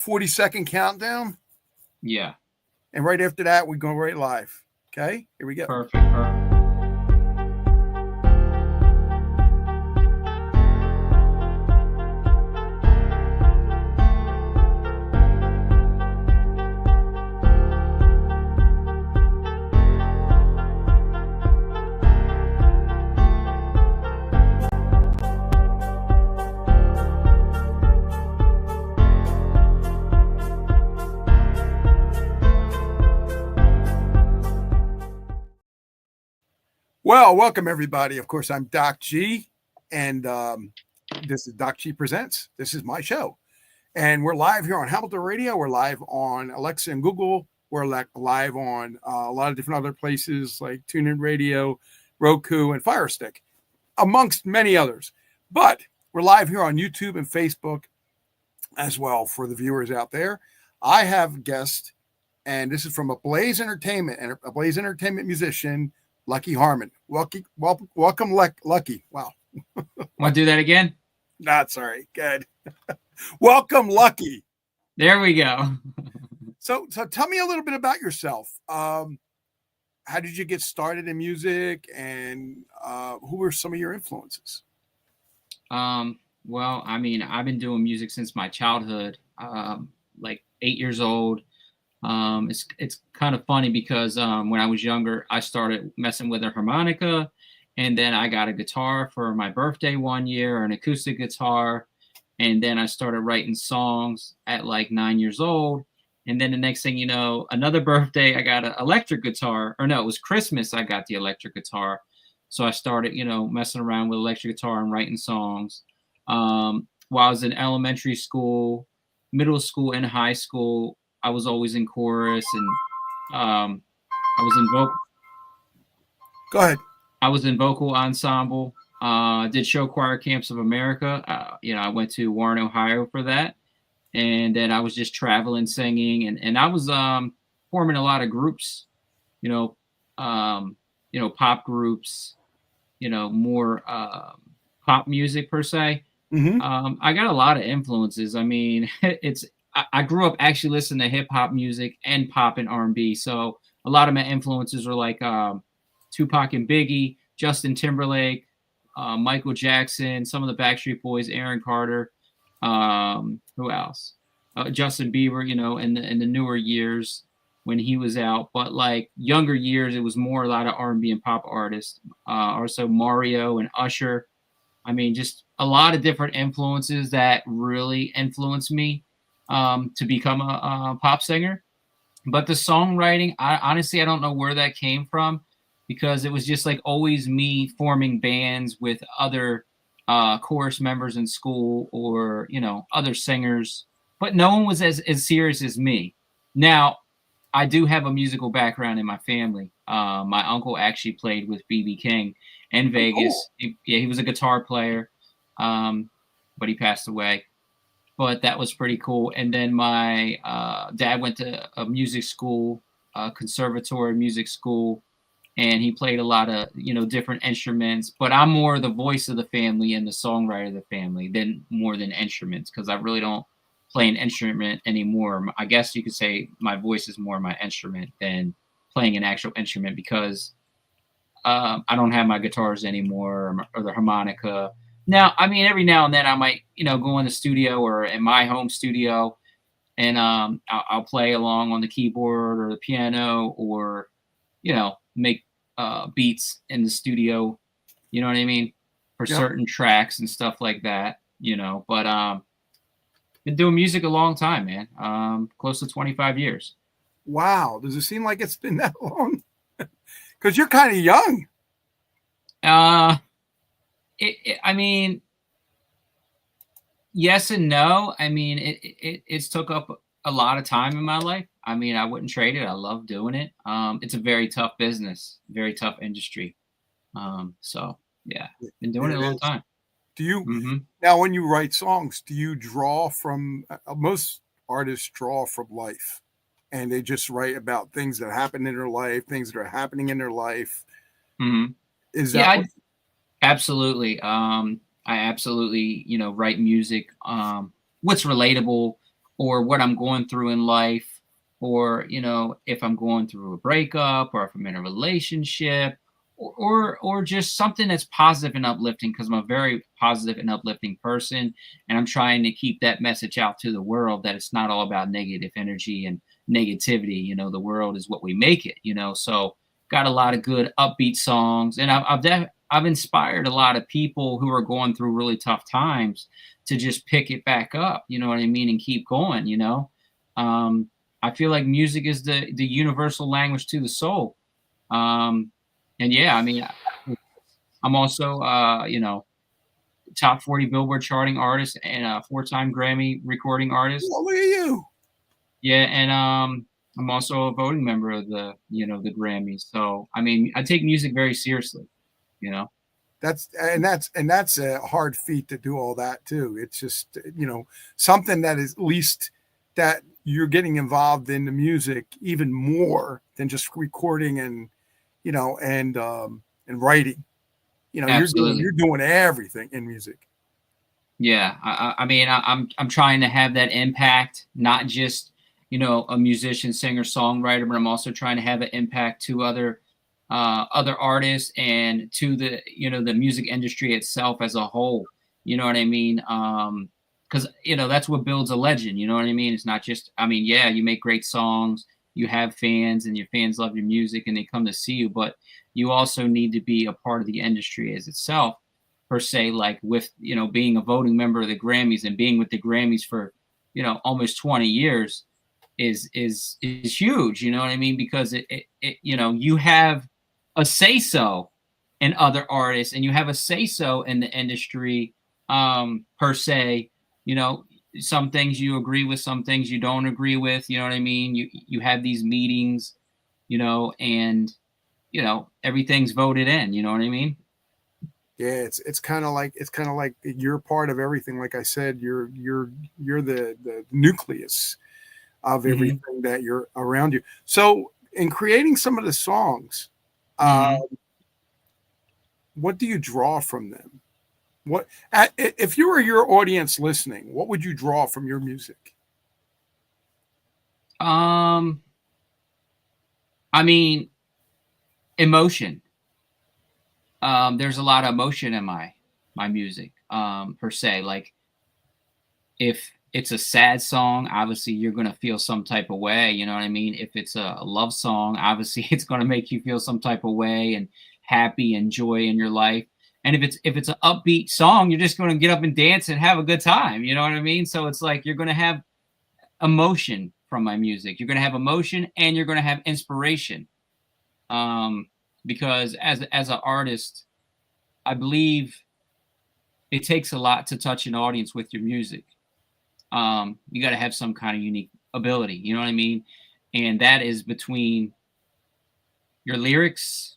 40-second countdown. Yeah. And right after that, we go right live. Okay, here we go. Perfect. Well, welcome everybody. Of course, I'm Docg, and this is Docg Presents. This is my show, and we're live here on Hamilton Radio. We're live on Alexa and Google. We're live on a lot of different other places like TuneIn Radio, Roku, and Fire Stick, amongst many others. But we're live here on YouTube and Facebook as well for the viewers out there. I have a guest, and this is from Blaze Entertainment, and a Blaze Entertainment musician, Lucky Harmon. Welcome, Lucky. Wow. Want to do that again? Not sorry. Good. Welcome, Lucky. There we go. So tell me a little bit about yourself. How did you get started in music, and who were some of your influences? Well, I mean, I've been doing music since my childhood, like 8 years old. It's kind of funny because when I was younger, I started messing with a harmonica, and then I got a guitar for my birthday one year, an acoustic guitar, and then I started writing songs at like 9 years old. And then the next thing you know, another birthday, I got an electric guitar, or no, it was Christmas, I got the electric guitar. So I started, messing around with electric guitar and writing songs. While I was in elementary school, middle school, and high school, I was always in chorus, and I was in vocal. Go ahead. I was in vocal ensemble. Did show choir camps of America. I went to Warren, Ohio for that, and then I was just traveling, singing, and I was forming a lot of groups. Pop groups. More pop music per se. Mm-hmm. I got a lot of influences. I mean, I grew up actually listening to hip hop music and pop and R&B. So a lot of my influences are like Tupac and Biggie, Justin Timberlake, Michael Jackson, some of the Backstreet Boys, Aaron Carter. Who else? Justin Bieber, in the newer years when he was out. But like younger years, it was more a lot of R&B and pop artists. Also Mario and Usher. I mean, just a lot of different influences that really influenced me to become a pop singer. But the songwriting, I don't know where that came from, because it was just like always me forming bands with other chorus members in school, or other singers, but no one was as serious as me. Now, I do have a musical background in my family. My uncle actually played with B.B. King in Vegas. Cool. He was a guitar player, but he passed away. But that was pretty cool. And then my dad went to a music school, conservatory music school, and he played a lot of, different instruments. But I'm more the voice of the family and the songwriter of the family more than instruments, because I really don't play an instrument anymore. I guess you could say my voice is more my instrument than playing an actual instrument, because I don't have my guitars anymore, or the harmonica. Now, I mean, every now and then I might, go in the studio or in my home studio, and I'll play along on the keyboard or the piano, or, make beats in the studio, you know what I mean? For certain tracks and stuff like that, but been doing music a long time, man. Close to 25 years. Wow. Does it seem like it's been that long? Because you're kind of young. I mean, yes and no. I mean, it's took up a lot of time in my life. I mean, I wouldn't trade it. I love doing it. It's a very tough business, very tough industry. So yeah, been doing it a long time. Do you now, when you write songs, do you draw from? Most artists draw from life, and they just write about things that happen in their life, things that are happening in their life. Mm-hmm. Is that absolutely? I absolutely, write music. What's relatable, or what I'm going through in life, or, you know, if I'm going through a breakup or if I'm in a relationship, or just something that's positive and uplifting, because I'm a very positive and uplifting person, and I'm trying to keep that message out to the world that it's not all about negative energy and negativity. You know, the world is what we make it, you know. So got a lot of good upbeat songs, and I've inspired a lot of people who are going through really tough times to just pick it back up, you know what I mean, and keep going, you know. um I feel like music is the universal language to the soul. And yeah, I mean, I'm also you know, top 40 Billboard charting artist and a 4-time Grammy recording artist. Well, look at you. Yeah, and I'm also a voting member of the, you know, the Grammys. So I mean, I take music very seriously, you know. That's a hard feat to do all that too. It's just, you know, something that is at least that you're getting involved in the music even more than just recording and, you know, and writing. You know, Absolutely. you're doing everything in music. Yeah, I mean, I'm trying to have that impact, not just, you know, a musician, singer, songwriter, but I'm also trying to have an impact to other artists and to the, you know, the music industry itself as a whole. You know what I mean? Because, you know, that's what builds a legend. You know what I mean? It's not just, I mean, yeah, you make great songs, you have fans, and your fans love your music, and they come to see you, but you also need to be a part of the industry as itself, per se, like with, you know, being a voting member of the Grammys and being with the Grammys for, you know, almost 20 years is huge. You know what I mean? Because it you know, you have a say so in other artists, and you have a say so in the industry, per se. You know, some things you agree with, some things you don't agree with. You know what I mean? You have these meetings, you know, and, you know, everything's voted in. You know what I mean? Yeah, it's kind of like you're part of everything. Like I said, you're the nucleus of Hmm. everything that you're around you. So in creating some of the songs, uh, Hmm. what do you draw from them? If you were your audience listening, what would you draw from your music? Um, I mean, emotion. There's a lot of emotion in my music, per se. Like, if it's a sad song, obviously you're gonna feel some type of way. You know what I mean? If it's a love song, obviously it's gonna make you feel some type of way and happy and joy in your life. And if it's an upbeat song, you're just gonna get up and dance and have a good time. You know what I mean? So it's like you're gonna have emotion from my music. You're gonna have emotion, and you're gonna have inspiration. Um, because as an artist, I believe it takes a lot to touch an audience with your music. You got to have some kind of unique ability. You know what I mean? And that is between your lyrics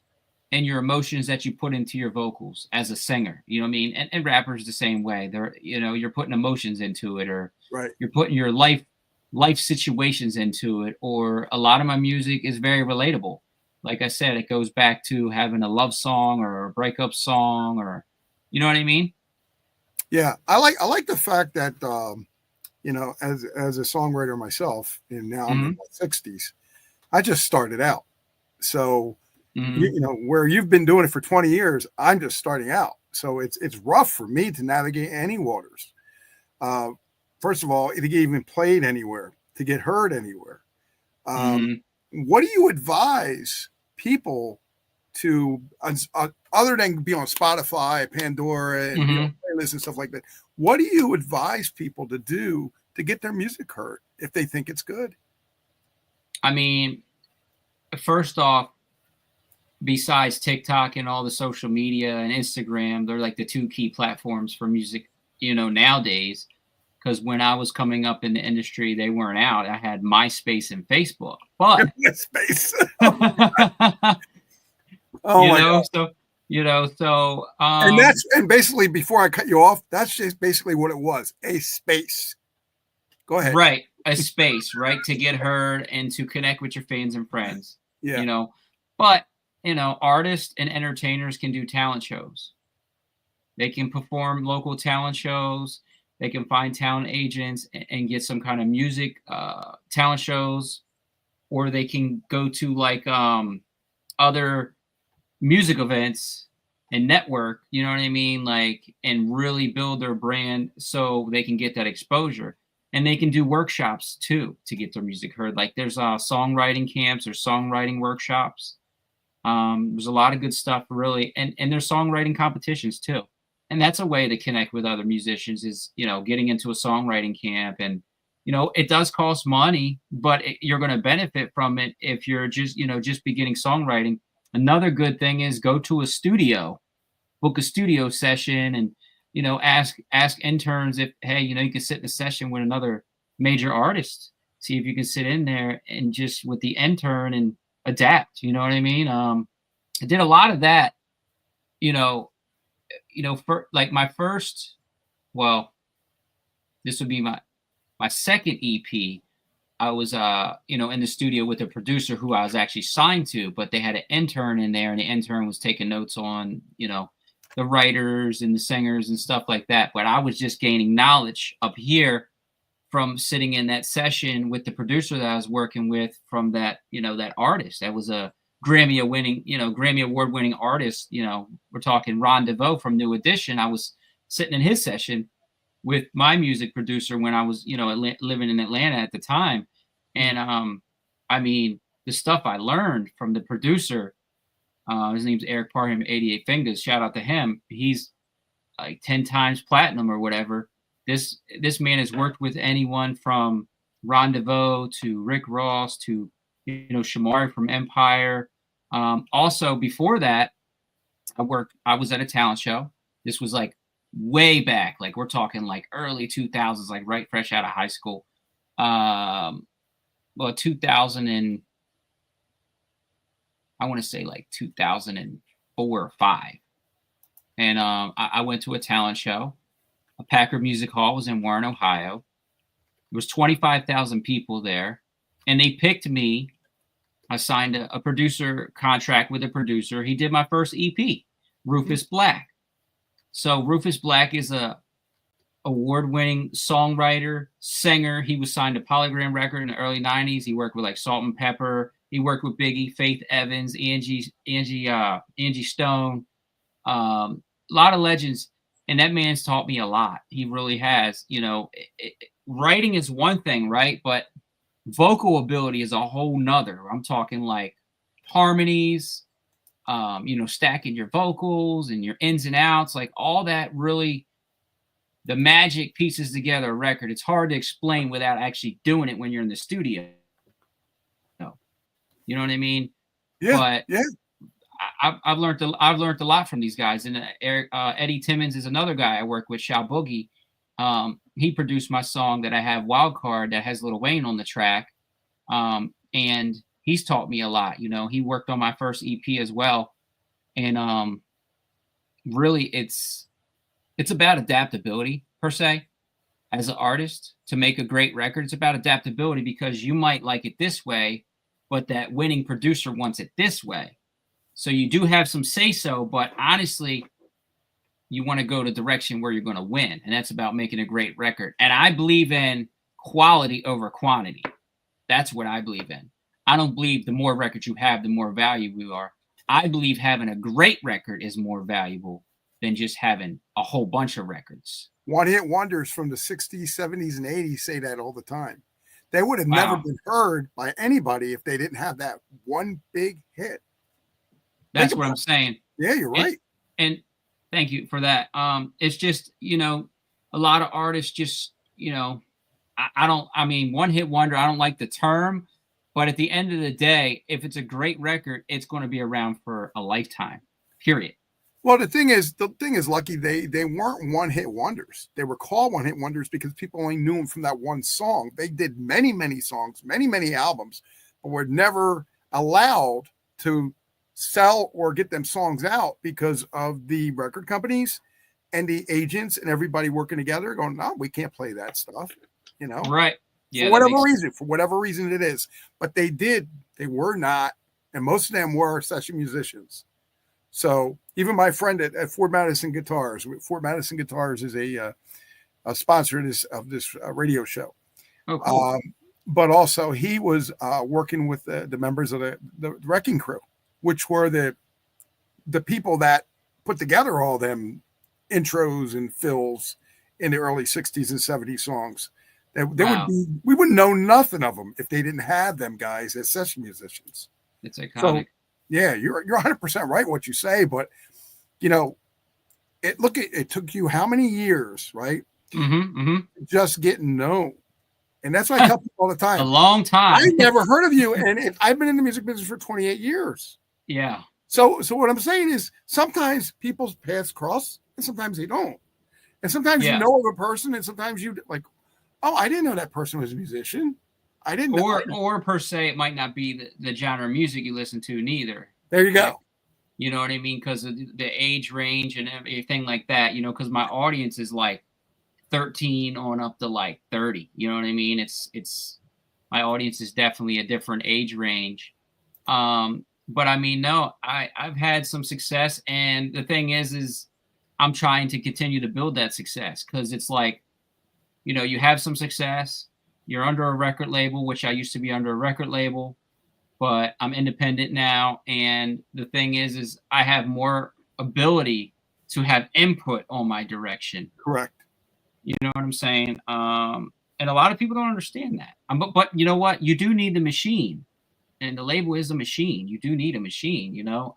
and your emotions that you put into your vocals as a singer. You know what I mean? And rappers the same way. They're, you know, you're putting emotions into it, or Right. you're putting your life situations into it. Or a lot of my music is very relatable. Like I said, it goes back to having a love song or a breakup song, or, you know what I mean? Yeah, I like the fact that you know, as a songwriter myself, and now I'm in Hmm. my 60s, I just started out. So Hmm. you know, where you've been doing it for 20 years, I'm just starting out. So it's rough for me to navigate any waters. Uh, First of all, to get even played anywhere, to get heard anywhere. Um, Hmm. what do you advise people to, other than be on Spotify, Pandora, and be on Hmm. playlists and stuff like that? What do you advise people to do to get their music heard if they think it's good? I mean, first off, besides TikTok and all the social media and Instagram, they're like the two key platforms for music, you know, nowadays. Because when I was coming up in the industry, they weren't out. I had MySpace and Facebook, but Space. Oh you my know, god! so you know, so And basically, before I cut you off, that's just basically what it was—a space. Go ahead. right, a space, right, to get heard and to connect with your fans and friends, Yeah. you know. But, you know, artists and entertainers can do talent shows. They can perform local talent shows. They can find talent agents and get some kind of music talent shows, or they can go to like other music events and network, you know what I mean? Like, and really build their brand so they can get that exposure. And they can do workshops too to get their music heard. Like there's songwriting camps or songwriting workshops. There's a lot of good stuff really. And there's songwriting competitions too. And that's a way to connect with other musicians is, you know, getting into a songwriting camp. And, you know, it does cost money, but you're going to benefit from it if you're just, you know, just beginning songwriting. Another good thing is go to a studio, book a studio session, and you know ask interns if, hey, you know, you can sit in a session with another major artist, see if you can sit in there and just with the intern and adapt. You know what I mean? I did a lot of that. You know, for like my first, well, this would be my second EP. I was, you know, in the studio with a producer who I was actually signed to, but they had an intern in there, and the intern was taking notes on, you know, the writers and the singers and stuff like that. But I was just gaining knowledge up here from sitting in that session with the producer that I was working with from that, you know, that artist. That was a Grammy Award winning artist. You know, we're talking Ron DeVoe from New Edition. I was sitting in his session with my music producer when I was, you know, living in Atlanta at the time. And I mean, the stuff I learned from the producer, his name's Eric Parham, 88 Fingers. Shout out to him. He's like 10 times platinum or whatever. This man has worked with anyone from Ron DeVoe to Rick Ross to, you know, Shamari from Empire. Also before that, I was at a talent show. This was like way back, like we're talking like early 2000s, like right fresh out of high school. Well, 2000 and I want to say like 2004 or 5. And I went to a talent show. A Packard Music Hall was in Warren, Ohio. There was 25,000 people there, and they picked me. I signed a producer contract with a producer. He did my first EP, Rufus Black. So Rufus Black is a award-winning songwriter, singer. He was signed to Polygram Record in the early 90s. He worked with like Salt and Pepper. He worked with Biggie, Faith Evans, Angie Stone, a lot of legends. And that man's taught me a lot. He really has. You know, writing is one thing, right? But vocal ability is a whole nother. I'm talking like harmonies, you know, stacking your vocals and your ins and outs, like all that really, the magic pieces together a record. It's hard to explain without actually doing it when you're in the studio. You know what I mean? Yeah. But yeah. I've learned a lot from these guys. And Eddie Timmons is another guy I work with, Shao Boogie. He produced my song that I have, Wild Card, that has Lil Wayne on the track. And he's taught me a lot. You know, he worked on my first EP as well. And really it's about adaptability per se. As an artist, to make a great record, it's about adaptability, because you might like it this way, but that winning producer wants it this way. So you do have some say-so, but honestly, you want to go the direction where you're going to win. And that's about making a great record. And I believe in quality over quantity. That's what I believe in. I don't believe the more records you have, the more valuable you are. I believe having a great record is more valuable than just having a whole bunch of records. One-hit wonders from the 60s, 70s, and 80s say that all the time. They would have never been heard by anybody if they didn't have that one big hit. That's what I'm saying. Yeah, you're right. And thank you for that. It's just, you know, a lot of artists just, you know, I mean, one hit wonder, I don't like the term, but at the end of the day, if it's a great record, it's going to be around for a lifetime, period. Well, the thing is, Lucky, they weren't one-hit wonders. They were called one-hit wonders because people only knew them from that one song. They did many, many songs, many, many albums, but were never allowed to sell or get them songs out because of the record companies and the agents and everybody working together going, no, we can't play that stuff, you know? Right. Yeah. For whatever reason it is. But they were not, and most of them were session musicians. So even my friend at Ford Madison Guitars is a sponsor of this radio show. Oh, cool. But also he was working with the members of the Wrecking Crew, which were the people that put together all them intros and fills in the early 60s and 70s songs. We wouldn't know nothing of them if they didn't have them guys as session musicians. It's iconic. So, yeah, you're 100% right what you say, but you know, it took you how many years, right? Just getting known. And that's what I tell people all the time. A long time. I've never heard of you, and I've been in the music business for 28 years. Yeah. So what I'm saying is sometimes people's paths cross, and sometimes they don't. And sometimes you know of a person, and sometimes you like, oh, I didn't know that person was a musician. I didn't know. Or per se, it might not be the genre of music you listen to neither. There you go. Like, you know what I mean? Because of the age range and everything like that, you know, because my audience is like 13 on up to like 30. You know what I mean? It's my audience is definitely a different age range. But I mean, no, I've had some success. And the thing is I'm trying to continue to build that success because it's like, you know, you have some success, you're under a record label, which I used to be under a record label, but I'm independent now. And the thing is I have more ability to have input on my direction. Correct. You know what I'm saying? And a lot of people don't understand that. But you know what? You do need the machine. And the label is a machine. You do need a machine, you know?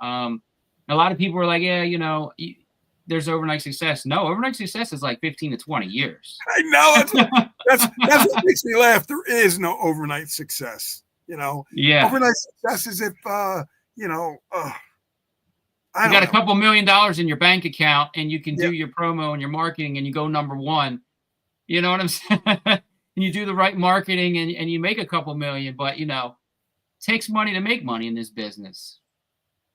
A lot of people are like, yeah, you know, there's overnight success. No, overnight success is like 15 to 20 years. I know. That's what makes me laugh. There is no overnight success, you know? Yeah. Overnight success is if, you know, you got a couple $1 million in your bank account and you can do your promo and your marketing and you go number one. You know what I'm saying? And you do the right marketing and you make a couple million, but, you know, it takes money to make money in this business.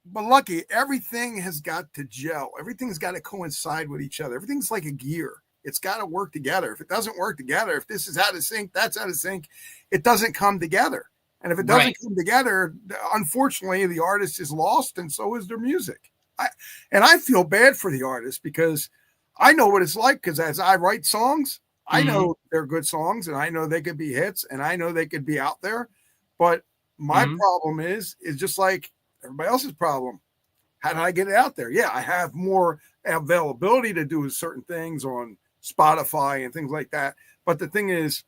But Lucky, everything has got to gel. Everything's got to coincide with each other. Everything's like a gear. It's got to work together. If it doesn't work together, if this is out of sync, that's out of sync, it doesn't come together. And if it doesn't come together, unfortunately, the artist is lost, and so is their music. I feel bad for the artist because I know what it's like because as I write songs, I know they're good songs, and I know they could be hits, and I know they could be out there. But my problem is just like everybody else's problem. How did I get it out there? Yeah, I have more availability to do certain things on Spotify and things like that. But the thing is,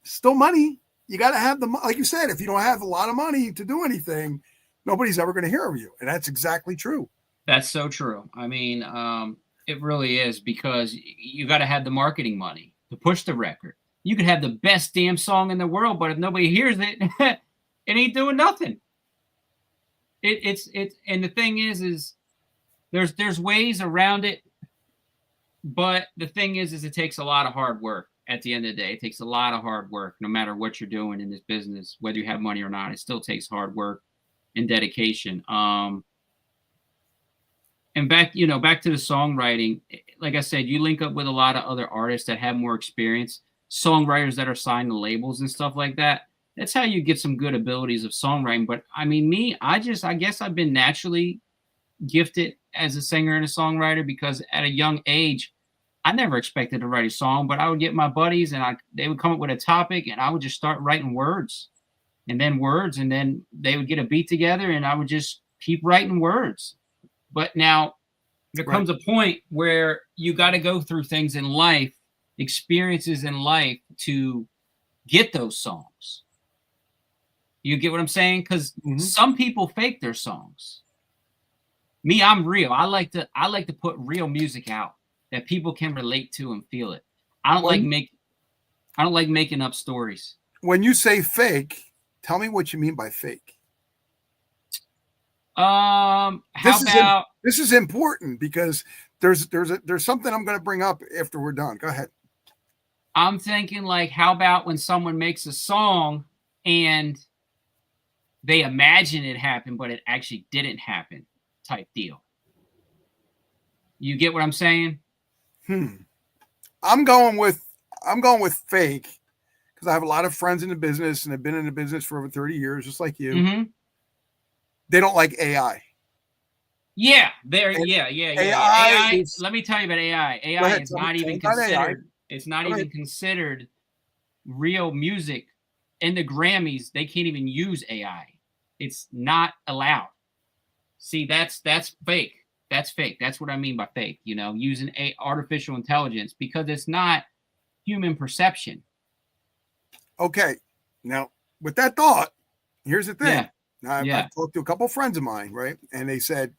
still money. You got to have like you said, if you don't have a lot of money to do anything, nobody's ever going to hear of you. And that's exactly true. That's so true. I mean, it really is because you got to have the marketing money to push the record. You could have the best damn song in the world, but if nobody hears it, it ain't doing nothing. And the thing is there's ways around it, but the thing is it takes a lot of hard work. At the end of the day, it takes a lot of hard work, no matter what you're doing in this business, whether you have money or not. It still takes hard work and dedication. And back to the songwriting, like I said, you link up with a lot of other artists that have more experience, songwriters that are signed to labels and stuff like that. That's how you get some good abilities of songwriting. But I mean, I guess I've been naturally gifted as a singer and a songwriter because at a young age, I never expected to write a song, but I would get my buddies and they would come up with a topic and I would just start writing words and then they would get a beat together and I would just keep writing words. But now there comes a point where you got to go through things in life, experiences in life to get those songs. You get what I'm saying? Because some people fake their songs. Me, I'm real. I like to put real music out that people can relate to and feel it. I don't like making up stories. When you say fake, tell me what you mean by fake. This is important because there's something I'm going to bring up after we're done. Go ahead. I'm thinking like, how about when someone makes a song and they imagine it happened, but it actually didn't happen, type deal. You get what I'm saying? I'm going with fake because I have a lot of friends in the business and have been in the business for over 30 years, just like you. They don't like AI. Yeah, there. And Yeah. AI AI. is. Let me tell you about AI. Go AI ahead. is Tell me not even about AI. considered. It's not Go ahead. even considered real music. In the Grammys, they can't even use AI. It's not allowed. See, that's fake. That's fake. That's what I mean by fake. You know, using artificial intelligence because it's not human perception. Okay. Now, with that thought, here's the thing. Yeah. Now, Yeah. I've talked to a couple of friends of mine, right? And they said,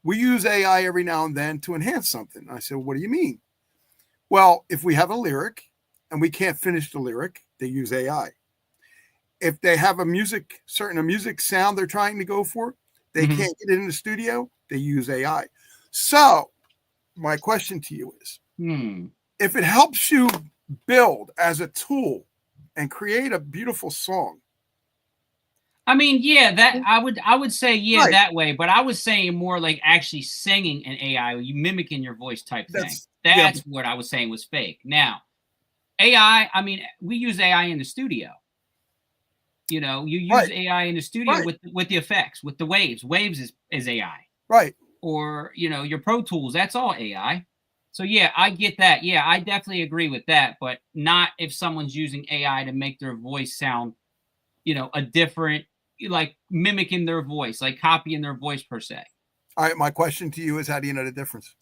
we use AI every now and then to enhance something. I said, what do you mean? Well, if we have a lyric and we can't finish the lyric, they use AI. If they have a music sound they're trying to go for, they can't get it in the studio, they use AI. So my question to you is, if it helps you build as a tool and create a beautiful song. I mean, yeah, that I would say Right. that way, but I was saying more like actually singing an AI, you mimicking your voice type thing. That's what I was saying was fake. Now, AI, I mean, we use AI in the studio. You know, you use AI in the studio with the effects, with the waves. Waves is AI. Right. Or, you know, your Pro Tools, that's all AI. So yeah, I get that. Yeah, I definitely agree with that, but not if someone's using AI to make their voice sound, you know, a different, like mimicking their voice, like copying their voice per se. All right, my question to you is, how do you know the difference?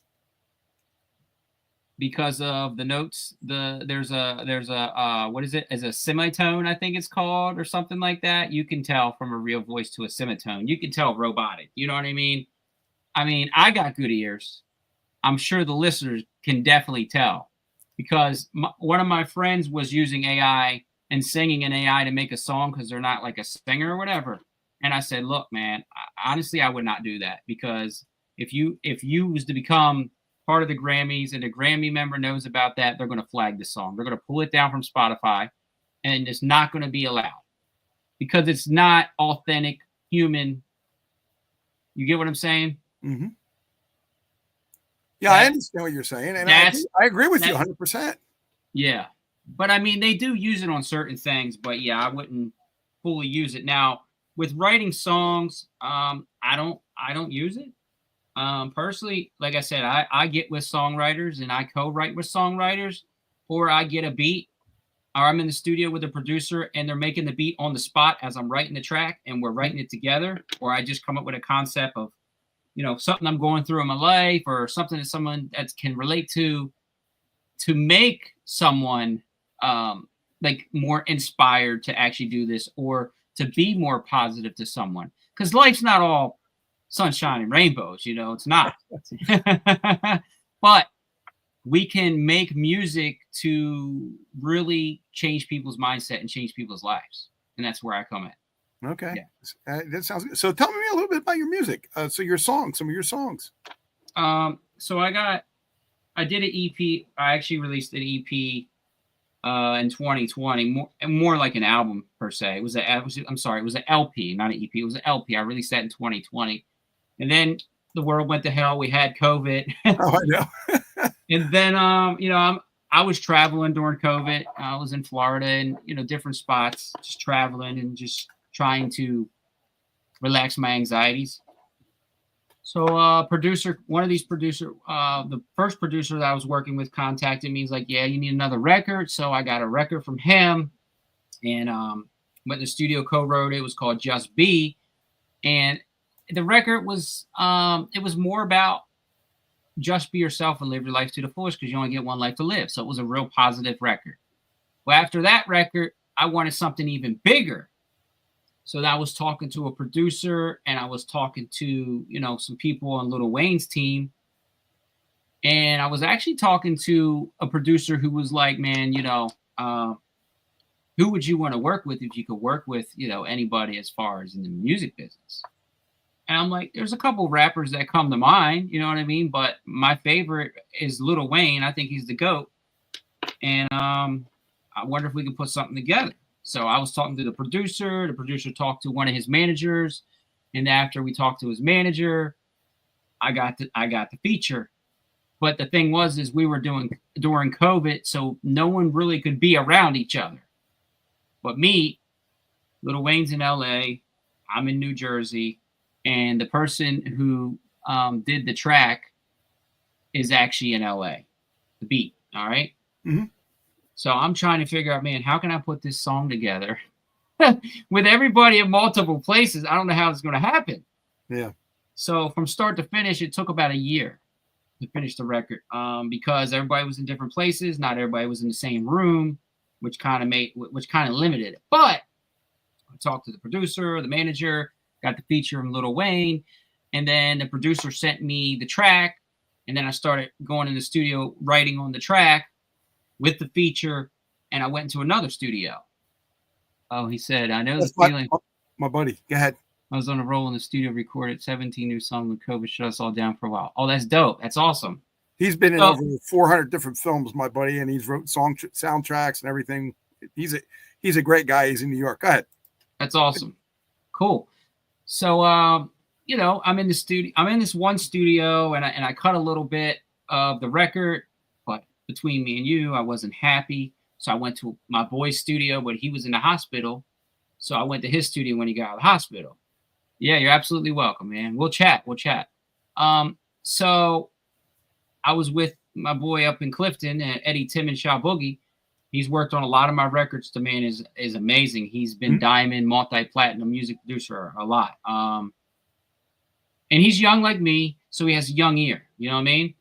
Because of the notes, there's a what is it? As a semitone, I think it's called, or something like that. You can tell from a real voice to a semitone. You can tell robotic. You know what I mean? I mean, I got good ears. I'm sure the listeners can definitely tell because one of my friends was using AI and singing an AI to make a song because they're not like a singer or whatever. And I said, look, man, honestly, I would not do that because if you was to become part of the Grammys and a Grammy member knows about that, they're going to flag the song. They're going to pull it down from Spotify and it's not going to be allowed because it's not authentic human. You get what I'm saying? Mm-hmm. Yeah, I understand what you're saying, and I agree with you 100%. Yeah, but I mean, they do use it on certain things, but yeah, I wouldn't fully use it. Now, with writing songs, I don't use it. Personally, like I said, I get with songwriters and I co-write with songwriters, or I get a beat, or I'm in the studio with a producer and they're making the beat on the spot as I'm writing the track and we're writing it together, or I just come up with a concept of, you know, something I'm going through in my life or something that someone that can relate to make someone like more inspired to actually do this or to be more positive to someone. Because life's not all sunshine and rainbows, you know, it's not. But we can make music to really change people's mindset and change people's lives. And that's where I come in. Okay. Yeah. That sounds good. So tell me a little bit about your music. So your songs, some of your songs. So I did an EP. I actually released an EP in 2020, more like an album per se. It was an LP, not an EP. It was an LP. I released that in 2020. And then the world went to hell. We had COVID. Oh, I know. And then you know, I was traveling during COVID. I was in Florida and, you know, different spots, just traveling and just trying to relax my anxieties. So one of these the first producer that I was working with contacted me. He's like, yeah, you need another record. So I got a record from him and went to the studio, co-wrote it. It was called Just Be. And the record was, it was more about just be yourself and live your life to the fullest because you only get one life to live. So it was a real positive record. Well, after that record, I wanted something even bigger. So I was talking to a producer and I was talking to, you know, some people on Lil Wayne's team. And I was actually talking to a producer who was like, man, you know, who would you want to work with if you could work with, you know, anybody as far as in the music business? And I'm like, there's a couple rappers that come to mind, you know what I mean? But my favorite is Lil Wayne. I think he's the GOAT. And I wonder if we can put something together. So I was talking to the producer talked to one of his managers. And after we talked to his manager, I got the feature. But the thing is we were doing during COVID, so no one really could be around each other. But me, Lil Wayne's in LA, I'm in New Jersey. And the person who did the track is actually in LA, the beat. All right. Mm-hmm. So I'm trying to figure out, man, how can I put this song together with everybody in multiple places? I don't know how it's going to happen. Yeah. So from start to finish, it took about a year to finish the record, because everybody was in different places. Not everybody was in the same room, which kind of limited it. But I talked to the producer, the manager, got the feature from Lil Wayne, and then the producer sent me the track, and then I started going in the studio writing on the track with the feature, and I went into another studio. Oh, he said, I know That's the feeling. My buddy. Go ahead. I was on a roll in the studio, recorded 17 new songs when COVID shut us all down for a while. Oh, that's dope. That's awesome. He's been in over 400 different films, my buddy, and he's wrote soundtracks and everything. He's a great guy. He's in New York. Go ahead. That's awesome. Cool. So, you know, I'm in the studio. I'm in this one studio, and I cut a little bit of the record, but between me and you, I wasn't happy. So I went to my boy's studio, but he was in the hospital. So I went to his studio when he got out of the hospital. Yeah, you're absolutely welcome, man. We'll chat. So I was with my boy up in Clifton, Eddie Tim and Shaw Boogie. He's worked on a lot of my records. The man is amazing. He's been diamond, multi-platinum music producer a lot. And he's young like me, so he has a young ear. You know what I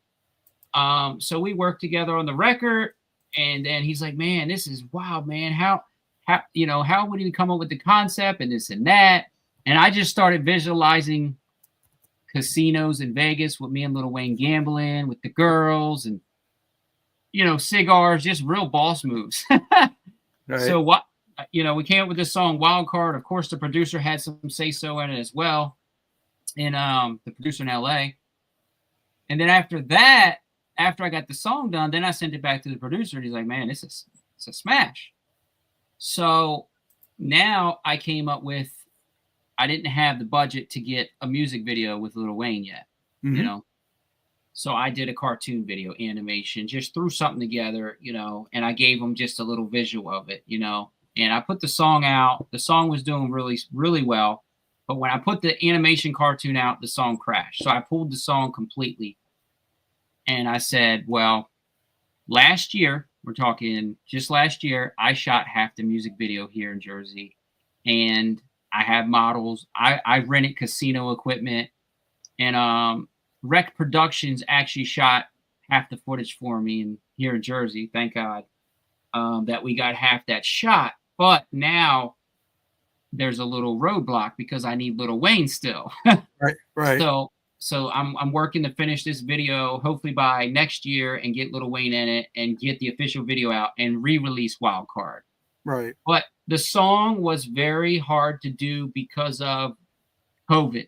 mean? So we worked together on the record, and then he's like, man, this is wild, man. How would he come up with the concept and this and that? And I just started visualizing casinos in Vegas with me and Lil Wayne gambling with the girls and, you know, cigars, just real boss moves. Right. So we came up with this song Wild Card. Of course, the producer had some say-so in it as well. And the producer in LA. And then after I got the song done, then I sent it back to the producer, and he's like, man, it's a smash. So now I came up with, I didn't have the budget to get a music video with Lil Wayne yet, you know? So I did a cartoon video animation, just threw something together, you know, and I gave him just a little visual of it, you know, and I put the song out. The song was doing really, really well. But when I put the animation cartoon out, the song crashed. So I pulled the song completely. And I said, well, last year, we're talking just last year, I shot half the music video here in Jersey. And I have models. I rented casino equipment. And Rec Productions actually shot half the footage for me here in Jersey. Thank God that we got half that shot. But now there's a little roadblock because I need Lil Wayne still. Right. So I'm working to finish this video hopefully by next year and get Lil Wayne in it and get the official video out and re-release Wild Card. Right. But the song was very hard to do because of COVID.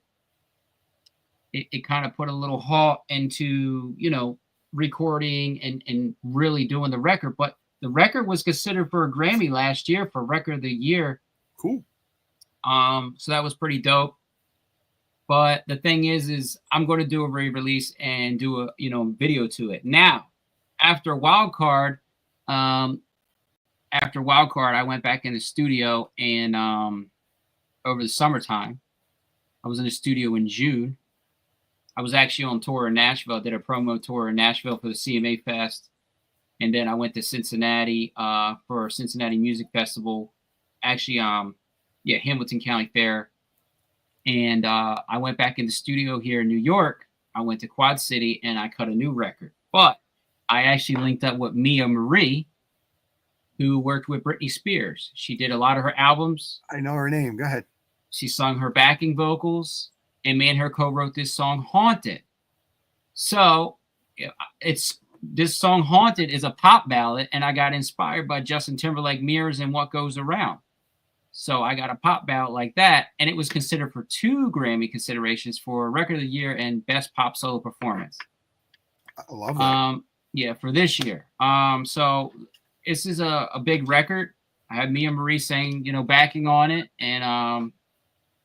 It kind of put a little halt into, you know, recording and really doing the record. But the record was considered for a Grammy last year for Record of the Year. Cool. So that was pretty dope. But the thing is I'm going to do a re-release and do a, you know, video to it. Now, after Wild Card, I went back in the studio and over the summertime, I was in the studio in June. I was actually on tour in Nashville. I did a promo tour in Nashville for the CMA Fest. And then I went to Cincinnati for Cincinnati Music Festival. Actually, Hamilton County Fair. And I went back in the studio here in New York. I went to Quad City and I cut a new record. But I actually linked up with Mia Marie, who worked with Britney Spears. She did a lot of her albums. I know her name. Go ahead. She sung her backing vocals, and me and her co-wrote this song, Haunted. So this song, Haunted, is a pop ballad, and I got inspired by Justin Timberlake, Mirrors, and What Goes Around. So I got a pop ballad like that, and it was considered for 2 Grammy considerations for Record of the Year and Best Pop Solo Performance. I love that. For this year. So this is a big record. I have Mia Marie saying, you know, backing on it, and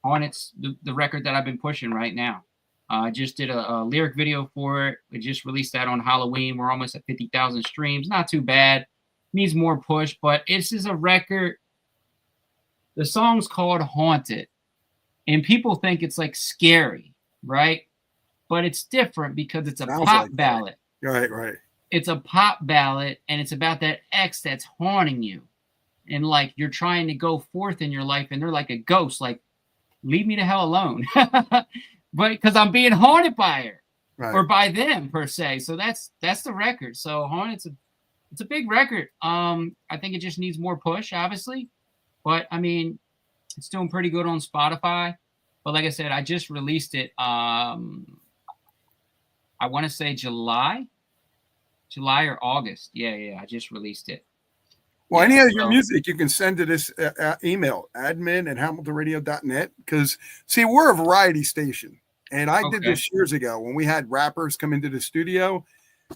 on it's the record that I've been pushing right now. I just did a lyric video for it. We just released that on Halloween. We're almost at 50,000 streams. Not too bad. Needs more push, but this is a record. The song's called Haunted, and people think it's like scary, right? but it's different because it's a Sounds pop like ballad. that. Right. It's a pop ballad, and it's about that ex that's haunting you. And like you're trying to go forth in your life, and they're like a ghost, like, leave me the hell alone. But because I'm being haunted by her or Right. by them per se. So that's the record. So Haunted's it's a big record. I think it just needs more push, obviously. But I mean, it's doing pretty good on Spotify. But like I said, I just released it. I want to say July or August. Yeah. I just released it. Well, Yeah, any of your so music you can send to this email, admin@hamiltonradio.net. Because, see, we're a variety station. And I did okay. this years ago when we had rappers come into the studio.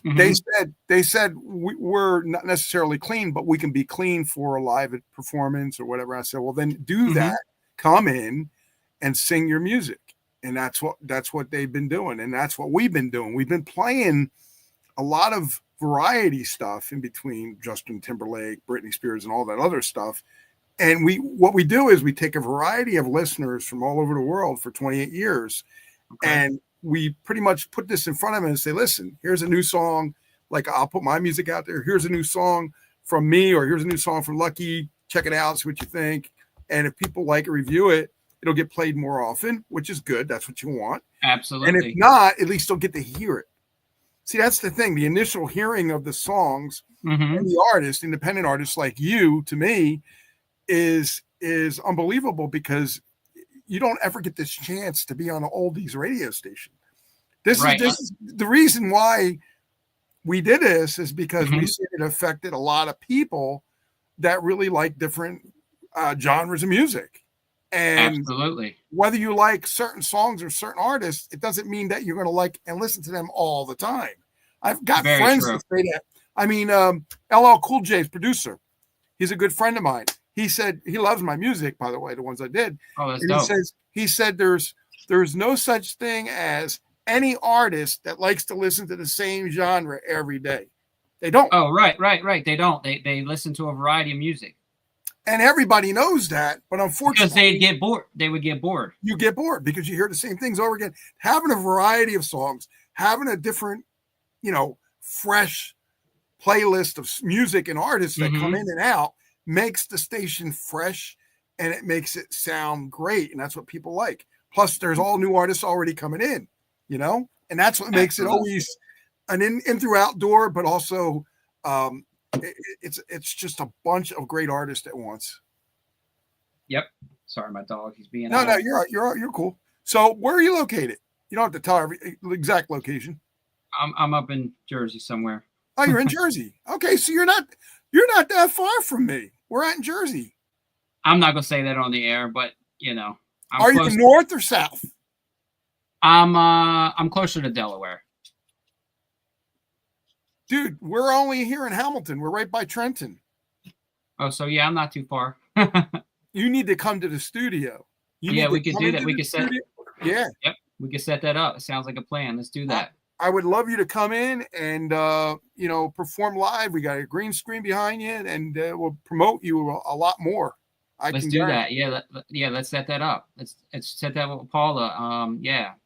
Mhm. They said we're not necessarily clean, but we can be clean for a live performance or whatever. I said, well, then do Mhm. that. Come in and sing your music. And that's what they've been doing. And that's what we've been doing. We've been playing a lot of variety stuff in between Justin Timberlake, Britney Spears, and all that other stuff. And what we do is we take a variety of listeners from all over the world for 28 years, Okay. and we pretty much put this in front of them and say, listen, here's a new song. Like, I'll put my music out there. Here's a new song from me, or here's a new song from Lucky. Check it out, see what you think. And if people like it, review it, it'll get played more often, which is good. That's what you want. Absolutely. And if not, at least they'll get to hear it. See, that's the thing. The initial hearing of the songs Mhm. and the artist, independent artists like you, to me, is unbelievable, because you don't ever get this chance to be on an oldies radio station. This Right. is the reason why we did this, is because we Mhm. see it affected a lot of people that really like different genres of music. And Absolutely. whether you like certain songs or certain artists, it doesn't mean that you're going to like and listen to them all the time. I've got Very friends true. that say that. I mean, LL Cool J's producer, he's a good friend of mine. He said he loves my music, by the way, the ones I did. Oh, that's And dope. he said there's no such thing as any artist that likes to listen to the same genre every day. They don't. Oh, right. They don't. They listen to a variety of music. And everybody knows that, but Because unfortunately, they'd get bored. They would get bored. you get bored because you hear the same things over again. Having a variety of songs, having a different, fresh playlist of music and artists that come Mhm. in and out makes the station fresh, and it makes it sound great. And that's what people like. Plus, there's all new artists already coming in, and that's what makes it Absolutely. always an in through outdoor, but also it's just a bunch of great artists at once. Yep. Sorry, my dog. He's being No, out. you're cool. So where are you located? You don't have to tell every exact location. I'm up in Jersey somewhere. Oh, you're in Jersey. Okay, so you're not that far from me. We're at in Jersey. I'm not gonna say that on the air, but I'm Are close. you north or south? I'm closer to Delaware. Dude, we're only here in Hamilton. We're right by Trenton. Oh, so yeah, I'm not too far. You need to come to the studio. Yeah, we could do that. We could set. Yeah. Yep, we could set that up. It sounds like a plan. Let's do that. I would love you to come in and perform live. We got a green screen behind you, and we'll promote you a lot more. Let's do that. Yeah, let's set that up. Let's set that with Paula.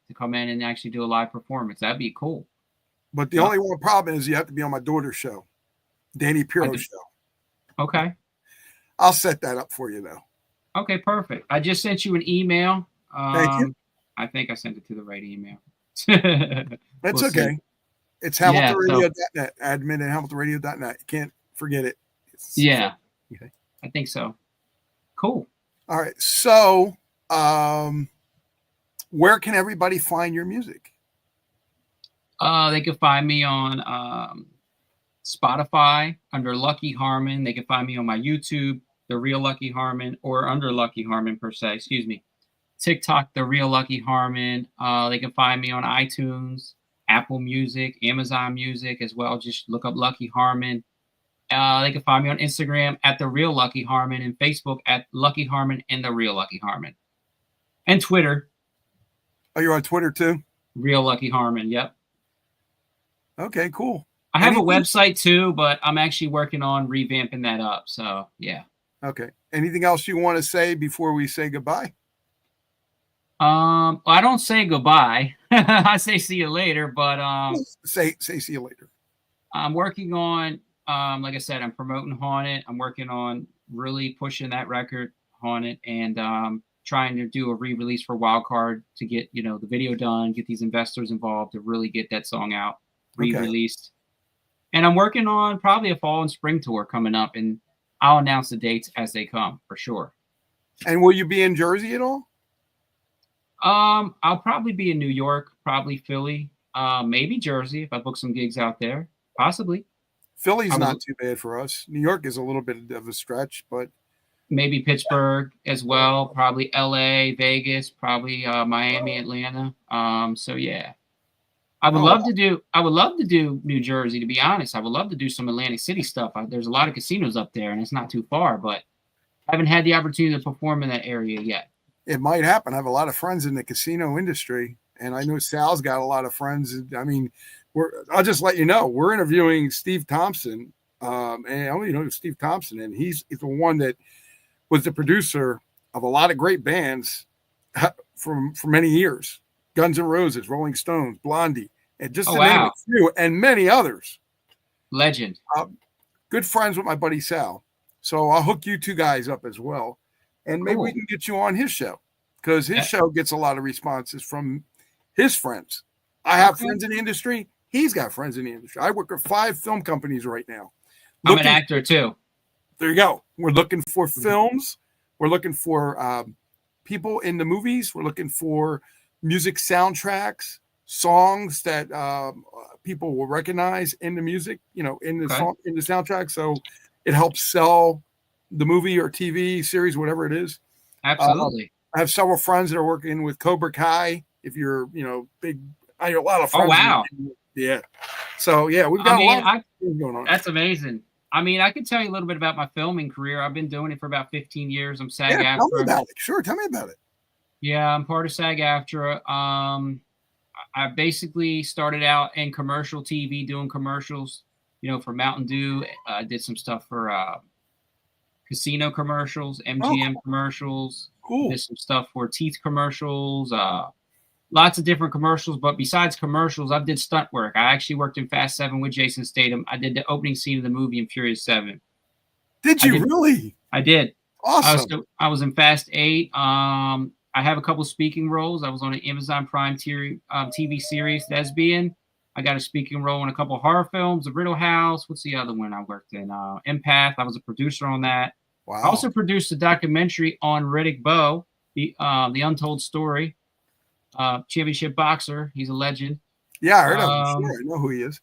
To come in and actually do a live performance. That'd be cool. But the only one problem is you have to be on my daughter's show, Danny Piro's show. Okay. I'll set that up for you, though. Okay, perfect. I just sent you an email. Thank you. I think I sent it to the right email. That's We'll okay. see. It's HamiltonRadio.net, admin@HamiltonRadio.net. You can't forget it. Okay. I think so. Cool. All right. So, where can everybody find your music? They can find me on Spotify under Lucky Harmon. They can find me on my YouTube, The Real Lucky Harmon, or under Lucky Harmon per se. Excuse me. TikTok, The Real Lucky Harmon. They can find me on iTunes, Apple Music, Amazon Music as well. Just look up Lucky Harmon. They can find me on Instagram at The Real Lucky Harmon and Facebook at Lucky Harmon and The Real Lucky Harmon. And Twitter. Oh, you're on Twitter too? Real Lucky Harmon. Yep. Okay, cool. I have a website too, but I'm actually working on revamping that up. So, yeah. Okay. Anything else you want to say before we say goodbye? I don't say goodbye. I say see you later, but Say see you later. I'm working on like I said, I'm promoting Haunted. I'm working on really pushing that record, Haunted, and trying to do a re-release for Wildcard to get, the video done, get these investors involved to really get that song out, Okay. re-released. And I'm working on probably a fall and spring tour coming up, and I'll announce the dates as they come for sure. And will you be in Jersey at all? I'll probably be in New York, probably Philly, maybe Jersey if I book some gigs out there, possibly. Philly's not too bad for us. New York is a little bit of a stretch, but maybe Pittsburgh as well, probably LA, Vegas, probably Miami, Atlanta. So yeah. I would love to do New Jersey, to be honest. I would love to do some Atlantic City stuff. There's a lot of casinos up there and it's not too far, but I haven't had the opportunity to perform in that area yet. It might happen. I have a lot of friends in the casino industry, and I know Sal's got a lot of friends. I mean, I'll just let you know, we're interviewing Steve Thompson, and I only know Steve Thompson, and he's the one that was the producer of a lot of great bands for many years. Guns N' Roses, Rolling Stones, Blondie, and just to name a few, and many others. Legend. Good friends with my buddy Sal. So I'll hook you two guys up as well. And maybe we can get you on his show, because his show gets a lot of responses from his friends. I have friends in the industry. He's got friends in the industry. I work with 5 film companies right now. I'm an actor too. There you go. We're looking for films. We're looking for people in the movies. We're looking for music soundtracks, songs that people will recognize in the music, in the song, in the soundtrack. So it helps sell the movie or TV series, whatever it is. Absolutely. I have several friends that are working with Cobra Kai. If you're, big, I have a lot of friends. Oh, wow. Yeah. So yeah, we've got a lot of things going on. That's amazing. I mean, I could tell you a little bit about my filming career. I've been doing it for about 15 years. I'm SAG-AFTRA. Tell me about it. Sure, tell me about it. Yeah, I'm part of SAG-AFTRA. I basically started out in commercial TV, doing commercials, for Mountain Dew. I did some stuff for casino commercials, MGM commercials. Cool. Did some stuff for teeth commercials, lots of different commercials. But besides commercials, I did stunt work. I actually worked in Fast 7 with Jason Statham. I did the opening scene of the movie in Furious 7. Did you really? I did. Awesome. I was in Fast 8. I have a couple speaking roles. I was on an Amazon Prime TV series, Lesbian. I got a speaking role in a couple horror films, The Riddle House. What's the other one I worked in? Empath. I was a producer on that. Wow. I also produced a documentary on Riddick Bowe, the Untold Story, championship boxer. He's a legend. Yeah, I heard of him. Sure, I know who he is.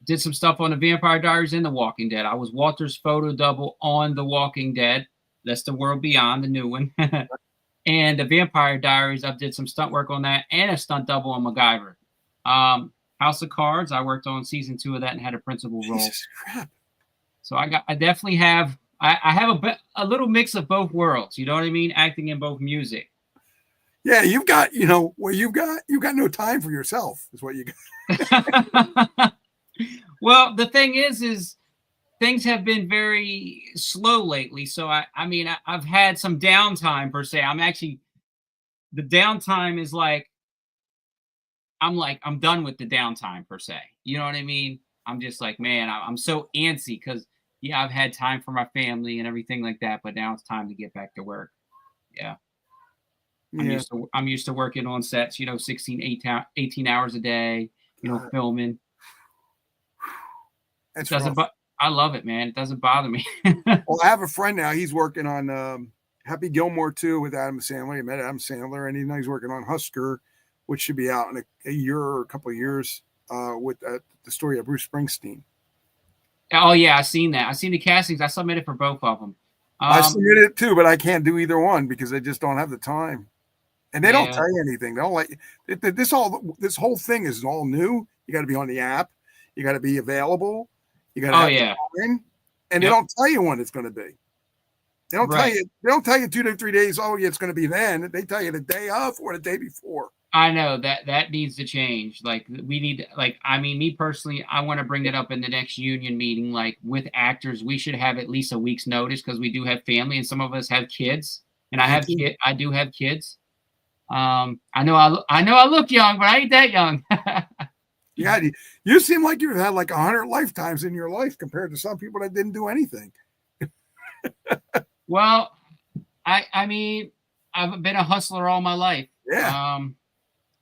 Did some stuff on The Vampire Diaries and The Walking Dead. I was Walter's photo double on The Walking Dead. That's The World Beyond, the new one. And The Vampire Diaries, I did some stunt work on that and a stunt double on MacGyver. House of Cards, I worked on season 2 of that and had a principal role. Jesus crap. So I definitely have, I have a little mix of both worlds. You know what I mean? Acting in both music. Yeah, you've got, you've got no time for yourself is what you got. Well, the thing is things have been very slow lately. So I've had some downtime per se. The downtime is I'm done with the downtime per se. You know what I mean? I'm just like, man, I'm so antsy because I've had time for my family and everything like that, but now it's time to get back to work. Yeah. I'm used to working on sets, 16, 18 hours a day, filming. I love it, man. It doesn't bother me. Well, I have a friend now. He's working on Happy Gilmore 2 with Adam Sandler. He met Adam Sandler, and he's working on Husker, which should be out in a year or a couple of years with the story of Bruce Springsteen. Oh, yeah, I've seen that. I've seen the castings. I submitted for both of them. I submitted it too, but I can't do either one because I just don't have the time. And they don't tell you anything. They don't this whole thing is all new. You got to be on the app. You got to be available. You got to have time, and they don't tell you when it's going to be. They don't tell you. They don't tell you 2 to 3 days. Oh, yeah, it's going to be then. They tell you the day of or the day before. I know that needs to change. Me personally, I want to bring it up in the next union meeting. Like with actors, we should have at least a week's notice because we do have family and some of us have kids. And I do have kids. I know I look young, but I ain't that young. Yeah, you seem like you've had like 100 lifetimes in your life compared to some people that didn't do anything. Well, I mean, I've been a hustler all my life. Yeah.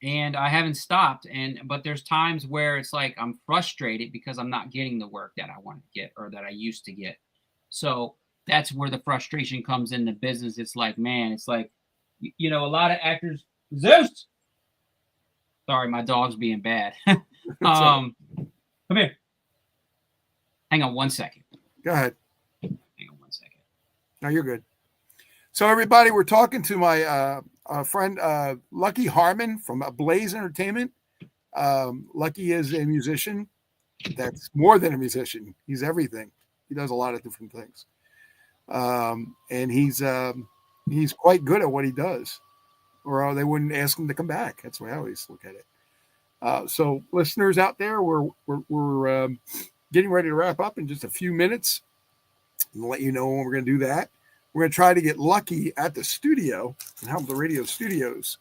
And I haven't stopped. But there's times where it's like I'm frustrated because I'm not getting the work that I want to get or that I used to get. So that's where the frustration comes in the business. It's like, man, it's like, a lot of actors. Zeus. Sorry, my dog's being bad. Come here. Hang on 1 second. Go ahead. Hang on 1 second. No, you're good. So everybody, we're talking to my friend Lucky Harmon from Blaze Entertainment. Lucky is a musician. That's more than a musician. He's everything. He does a lot of different things, and he's quite good at what he does, or they wouldn't ask him to come back. That's the way I always look at it. So listeners out there, we're getting ready to wrap up in just a few minutes, and let you know when we're going to do that. We're going to try to get Lucky at the studio and have the radio studios,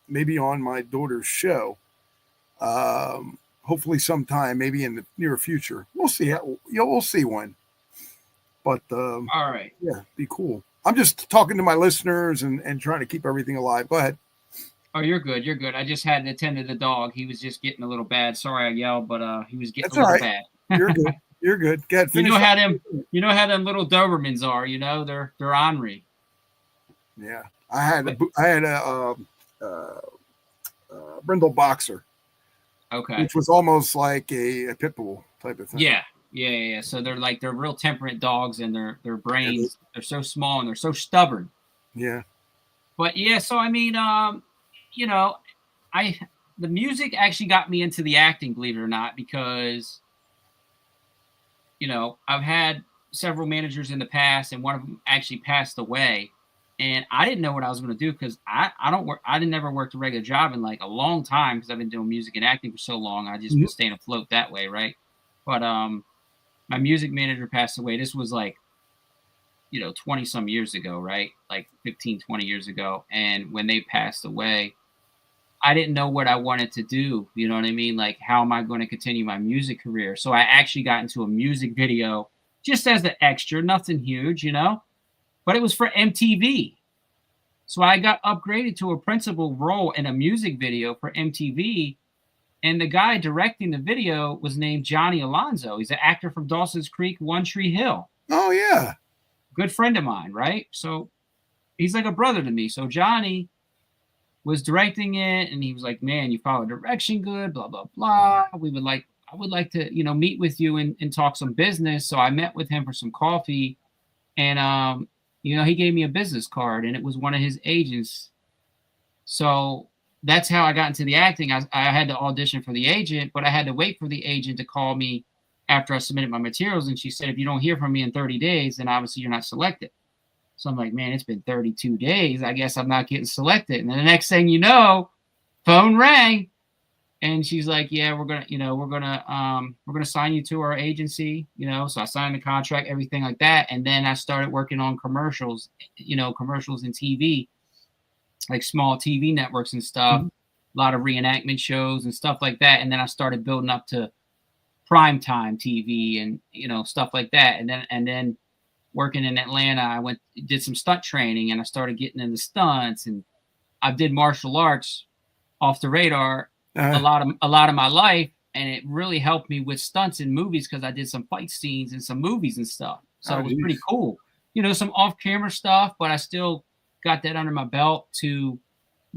maybe on my daughter's show. Hopefully sometime, maybe in the near future. We'll see. We'll see when. But all right. Yeah, be cool. I'm just talking to my listeners and trying to keep everything alive. Go ahead. Oh, you're good. You're good. I just had to attend to the dog. He was just getting a little bad. Sorry I yelled, but he was getting That's a little right. bad. You're good. You're good. Go ahead, you know how them little Dobermans are. They're ornery. Yeah, I had a brindle boxer. Okay. Which was almost like a pit bull type of thing. Yeah. So they're real temperate dogs, and their brains they're so small and they're so stubborn. Yeah. But yeah, so I mean, the music actually got me into the acting, believe it or not, because I've had several managers in the past, and one of them actually passed away. And I didn't know what I was going to do because I didn't never worked a regular job in like a long time because I've been doing music and acting for so long. I just been staying afloat that way, right? But my music manager passed away. This was like 20 some years ago, right? Like 15, 20 years ago. And when they passed away, I didn't know what I wanted to do. You know what I mean? Like, how am I going to continue my music career? So I actually got into a music video just as an extra, nothing huge, but it was for MTV. So I got upgraded to a principal role in a music video for MTV. And the guy directing the video was named Johnny Alonzo. He's an actor from Dawson's Creek, One Tree Hill. Oh, yeah. Good friend of mine, right? So he's like a brother to me. So Johnny was directing it, and he was like, man, you follow direction good, blah, blah, blah. I would like to, meet with you and talk some business. So I met with him for some coffee, and he gave me a business card, and it was one of his agents. So that's how I got into the acting. I had to audition for the agent, but I had to wait for the agent to call me after I submitted my materials. And she said, if you don't hear from me in 30 days, then obviously you're not selected. So I'm like, man, it's been 32 days. I guess I'm not getting selected. And then the next thing you know, phone rang. And she's like, yeah, we're gonna sign you to our agency, So I signed the contract, everything like that. And then I started working on commercials, commercials and TV, like small TV networks and stuff, a lot of reenactment shows and stuff like that. And then I started building up to primetime TV and stuff like that. And then working in Atlanta, I did some stunt training, and I started getting into stunts, and I did martial arts off the radar a lot of my life, and it really helped me with stunts in movies because I did some fight scenes in some movies and stuff. So it was pretty cool. Some off-camera stuff, but I still got that under my belt to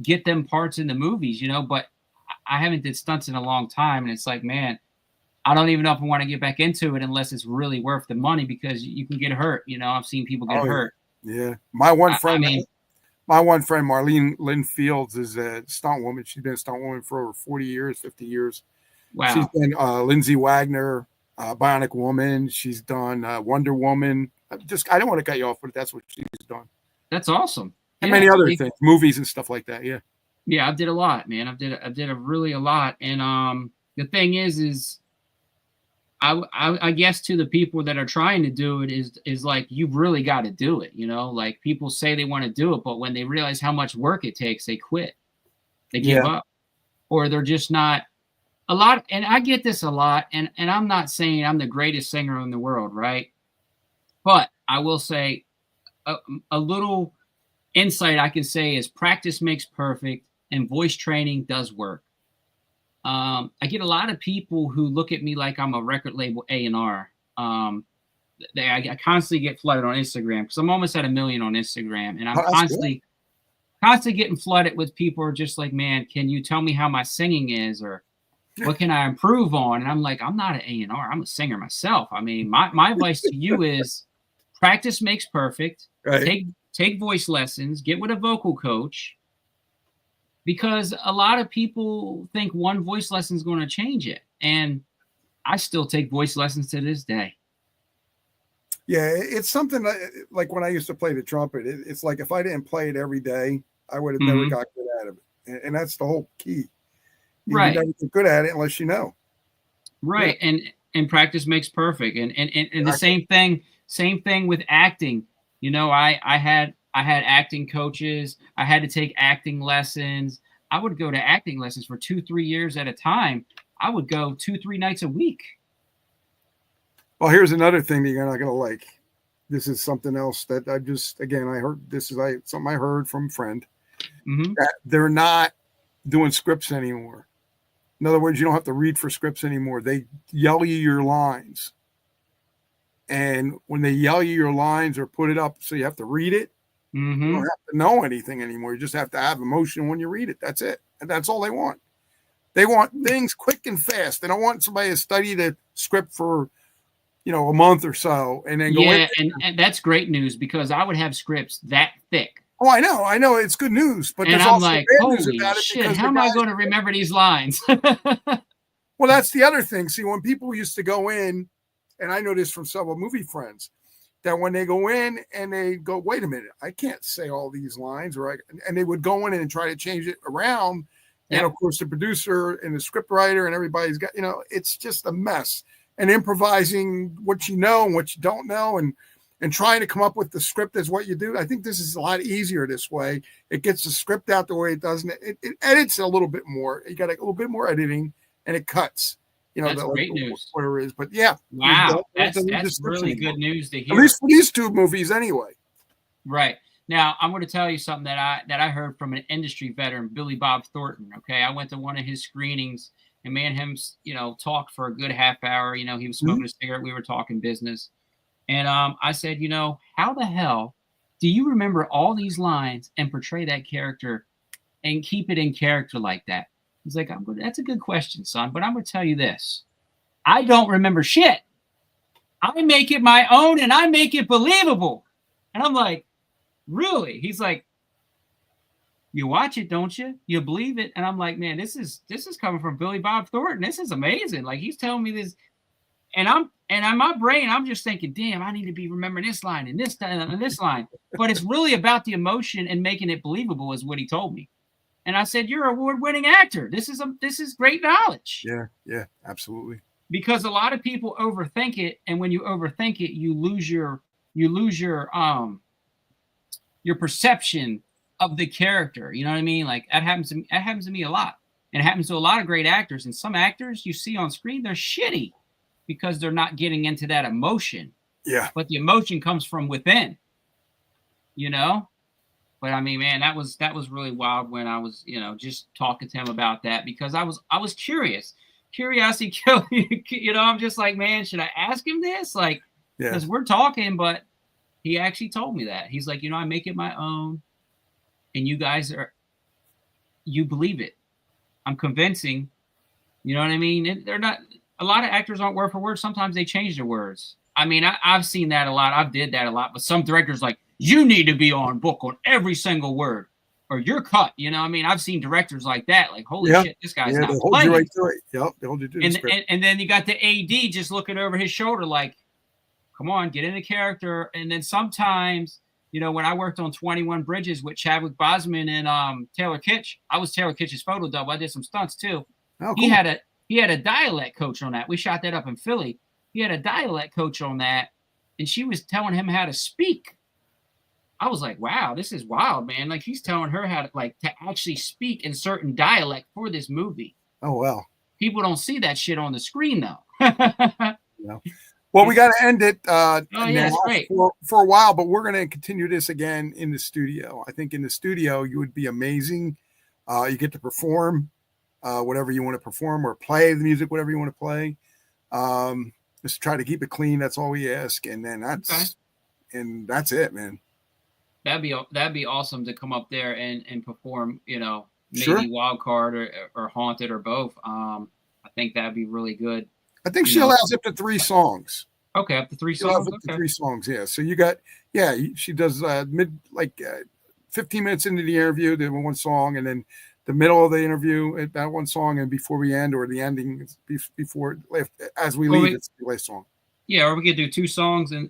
get them parts in the movies, but I haven't did stunts in a long time, and it's like, man, I don't even know if I want to get back into it unless it's really worth the money because you can get hurt. I've seen people get hurt. Yeah. My one friend, Marlene Lynn Fields, is a stunt woman. She's been a stunt woman for over 40 years, 50 years. Wow. She's been Lindsay Wagner, Bionic Woman. She's done Wonder Woman. I don't want to cut you off, but that's what she's done. That's awesome. And many other things, movies and stuff like that. Yeah. Yeah, I did a lot, man. I did a lot. And the thing is I guess to the people that are trying to do it is like, you've really got to do it. Like people say they want to do it, but when they realize how much work it takes, they quit, they give up, or they're just not a lot. And I get this a lot. And I'm not saying I'm the greatest singer in the world, right? But I will say a little insight I can say is practice makes perfect, and voice training does work. I get a lot of people who look at me like I'm a record label A&R. I constantly get flooded on Instagram because I'm almost at 1 million on Instagram, and I'm constantly getting flooded with people who are just like, man, can you tell me how my singing is, or what can I improve on? And I'm like, I'm not an A&R. I'm a singer myself. I mean, my advice to you is practice makes perfect. Right. Take voice lessons. Get with a vocal coach. Because a lot of people think one voice lesson is going to change it. And I still take voice lessons to this day. Yeah, it's something like when I used to play the trumpet, it's like if I didn't play it every day, I would have never got good at it. And that's the whole key. You never get good at it unless you know. Right. Yeah. And practice makes perfect. And the same thing with acting. I had acting coaches. I had to take acting lessons. I would go to acting lessons for 2-3 years at a time. I would go 2-3 nights a week. Well, here's another thing that you're not going to like. This is something else that I heard. This is something I heard from a friend. That they're not doing scripts anymore. In other words, you don't have to read for scripts anymore. They yell you your lines. And when they yell you your lines or put it up so you have to read it, you don't have to know anything anymore. You just have to have emotion when you read it. That's it. And that's all they want. They want things quick and fast. They don't want somebody to study the script for, a month or so and then go in. Yeah, and that's great news because I would have scripts that thick. Oh, I know. It's good news. But there's also bad news about it. Shit, how am I going to remember these lines? Well, that's the other thing. See, when people used to go in, and I know this from several movie friends, that when they go in and they go, wait a minute, I can't say all these lines, and they would go in and try to change it around. Yep. And of course, the producer and the script writer and everybody's got, it's just a mess. And improvising what you know and what you don't know, and trying to come up with the script as what you do. I think this is a lot easier this way. It gets the script out the way it does, and it edits a little bit more. You got a little bit more editing, and it cuts. That's great news. Whatever it is, but yeah. Wow, that's really good news to hear. At least for these two movies, anyway. Right. Now, I'm going to tell you something that I heard from an industry veteran, Bob Thorton. Okay, I went to one of his screenings, and me and him, talked for a good half hour. He was smoking a cigarette. We were talking business, and I said, how the hell do you remember all these lines and portray that character and keep it in character like that? He's like, that's a good question, son, but I'm going to tell you this. I don't remember shit. I make it my own and I make it believable. And I'm like, really? He's like, you watch it, don't you? You believe it? And I'm like, man, this is coming from Bob Thornton. This is amazing. Like, he's telling me this. And in my brain, I'm just thinking, damn, I need to be remembering this line and this and this line. But it's really about the emotion and making it believable is what he told me. And I said, you're an award-winning actor. This is great knowledge. Yeah, absolutely. Because a lot of people overthink it, and when you overthink it, you lose your perception of the character. You know what I mean? Like that happens to me a lot. And it happens to a lot of great actors. And some actors you see on screen, they're shitty because they're not getting into that emotion. Yeah. But the emotion comes from within. But I mean, man, that was really wild when I was, just talking to him about that because I was curious. Curiosity killed me. I'm just like, man, should I ask him this? Like, because we're talking, but he actually told me that. He's like, I make it my own, and you guys you believe it. I'm convincing. You know what I mean? They're not. A lot of actors aren't word for word. Sometimes they change their words. I mean, I've seen that a lot. I've did that a lot. But some directors like, you need to be on book on every single word or you're cut. I mean, I've seen directors like that. Like, holy shit, this guy's not hold playing. You right to it. Yep, they hold you to the script. And then you got the AD just looking over his shoulder like, come on, get into character. And then sometimes, when I worked on 21 Bridges with Chadwick Boseman and Taylor Kitsch, I was Taylor Kitsch's photo double. I did some stunts too. Oh, cool. He had a dialect coach on that. We shot that up in Philly. he had a dialect coach on that, and she was telling him how to speak. I was like, wow, this is wild, man. Like, he's telling her how to actually speak in certain dialect for this movie. Oh, well. People don't see that shit on the screen, though. Yeah. Well, we got to end it now great. for a while, but we're going to continue this again in the studio. I think in the studio, you would be amazing. You get to perform whatever you want to perform, or play the music, whatever you want to play. Just try to keep it clean. That's all we ask. And then that's it, man. That'd be awesome to come up there and perform, maybe Sure. Wild Card or Haunted or both. I think that'd be really good. I think she allows up to 3 songs. Okay, up to 3 songs. Up to 3 songs, yeah. So you got, she does 15 minutes into the interview, then 1 song, and then the middle of the interview, about 1 song, and before we end, or the ending, as we leave, it's the last song. Yeah, or we could do 2 songs and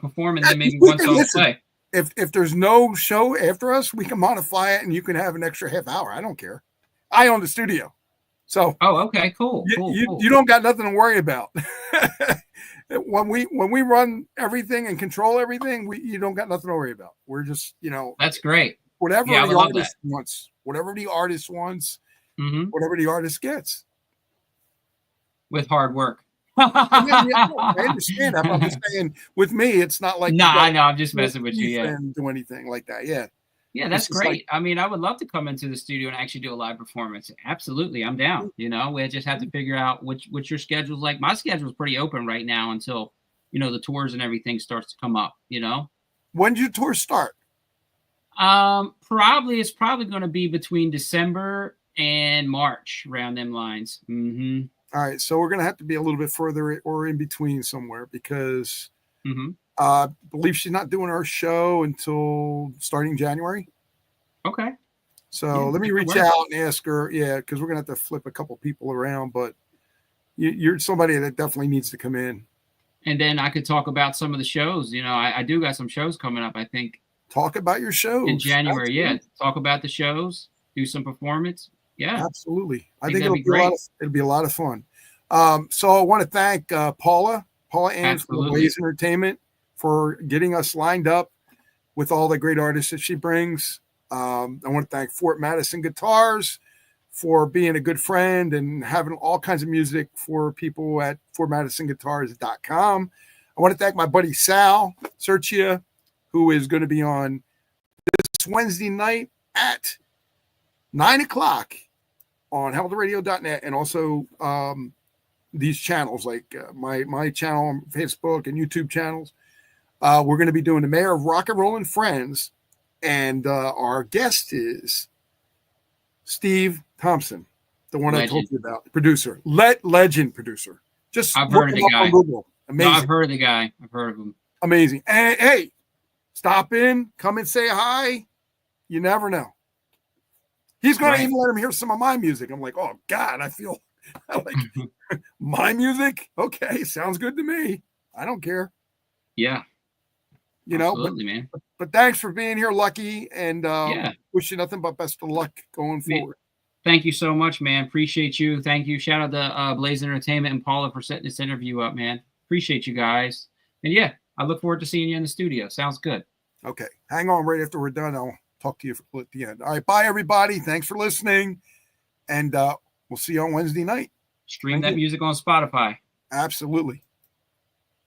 perform, and then maybe 1 song to play. If there's no show after us, we can modify it, and you can have an extra half hour. I don't care. I own the studio. So okay, cool. You don't got nothing to worry about. when we run everything and control everything, you don't got nothing to worry about. We're just that's great. Whatever the artist wants, whatever the artist wants, whatever the artist gets, with hard work. I understand that. I'm just saying, with me, it's not like I know. I'm just messing with you. Yeah, and do anything like that. Yeah. Yeah, that's great. I mean, I would love to come into the studio and actually do a live performance. Absolutely, I'm down. We just have to figure out what your schedule's like. My schedule's pretty open right now until the tours and everything starts to come up. When did your tour start? It's probably going to be between December and March, around them lines. Mm-hmm. All right, so we're going to have to be a little bit further or in between somewhere, because I believe she's not doing her show until starting January. Okay. So let me reach out and ask her. Yeah, because we're going to have to flip a couple people around, but you're somebody that definitely needs to come in. And then I could talk about some of the shows. I do got some shows coming up, I think. Talk about your shows. In January, yeah. Talk about the shows, do some performance. Yeah. Absolutely. I think it'll be great. It'll be a lot of fun. So I want to thank Paula Ann from Blaze Entertainment for getting us lined up with all the great artists that she brings. I want to thank Fort Madison Guitars for being a good friend and having all kinds of music for people at fortmadisonguitars.com. I want to thank my buddy Sal Serchia, who is going to be on this Wednesday night at 9:00 on HamiltonRadio.net, and also these channels like my channel on Facebook and YouTube channels. We're going to be doing the Mayor of Rock and Roll and Friends, and our guest is Steve Thompson, the one I told you about, producer, legend producer. I've heard of the guy. Amazing. No, I've heard of the guy. I've heard of him. Amazing. And hey, stop in, come and say hi. You never know. He's going to even let him hear some of my music. I'm like, oh God, I feel like my music. Okay, sounds good to me. I don't care. Yeah. Absolutely, man. But thanks for being here, Lucky, and wish you nothing but best of luck going forward. Thank you so much, man. Appreciate you. Thank you. Shout out to Blaze Entertainment and Paula for setting this interview up, man. Appreciate you guys. And yeah, I look forward to seeing you in the studio. Sounds good. Okay. Hang on right after we're done. I'll talk to you at the end. All right. Bye, everybody. Thanks for listening. And we'll see you on Wednesday night. Stream that music on Spotify. Absolutely.